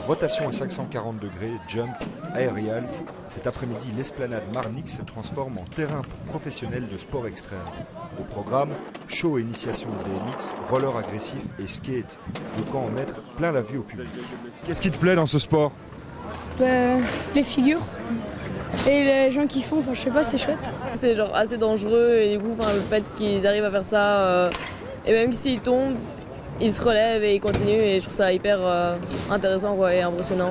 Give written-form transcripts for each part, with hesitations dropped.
Rotation à 540 degrés, jump, aerials. Cet après-midi, l'esplanade Marnix se transforme en terrain professionnel de sport extrême. Au programme, show et initiation de BMX, roller agressif et skate. De quoi en mettre plein la vue au public. Qu'est-ce qui te plaît dans ce sport? Les figures et les gens qui font, je sais pas, c'est chouette. C'est genre assez dangereux et du coup le fait qu'ils arrivent à faire ça, et même s'ils tombent, ils se relèvent et ils continuent et je trouve ça hyper intéressant et impressionnant.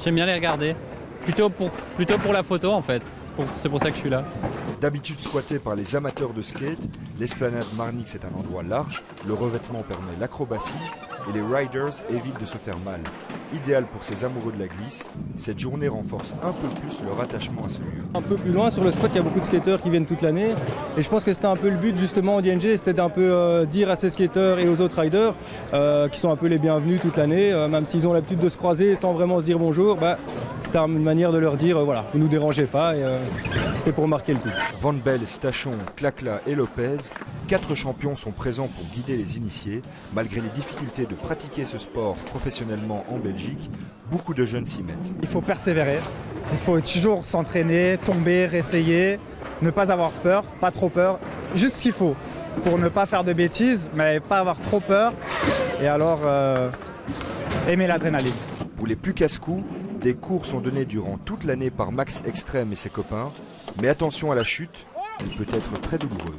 J'aime bien les regarder, plutôt pour la photo en fait, c'est pour ça que je suis là. D'habitude squattée par les amateurs de skate, l'esplanade Marnix est un endroit large, le revêtement permet l'acrobatie et les riders évitent de se faire mal. Idéal pour ces amoureux de la glisse, cette journée renforce un peu plus leur attachement à ce lieu. Un peu plus loin sur le spot, il y a beaucoup de skateurs qui viennent toute l'année et je pense que c'était un peu le but justement d'ING, c'était d'un peu dire à ces skateurs et aux autres riders qui sont un peu les bienvenus toute l'année, même s'ils ont l'habitude de se croiser sans vraiment se dire bonjour, c'était une manière de leur dire voilà, vous nous dérangez pas et c'était pour marquer le coup. Van Bell, Stachon, Clacla et Lopez, 4 champions sont présents pour guider les initiés. Malgré les difficultés de pratiquer ce sport professionnellement en Belgique, beaucoup de jeunes s'y mettent. Il faut persévérer, il faut toujours s'entraîner, tomber, réessayer, ne pas avoir peur, pas trop peur, juste ce qu'il faut pour ne pas faire de bêtises, mais pas avoir trop peur et alors aimer l'adrénaline. Pour les plus casse-cou, des cours sont donnés durant toute l'année par Max Extrême et ses copains, mais attention à la chute, elle peut être très douloureuse.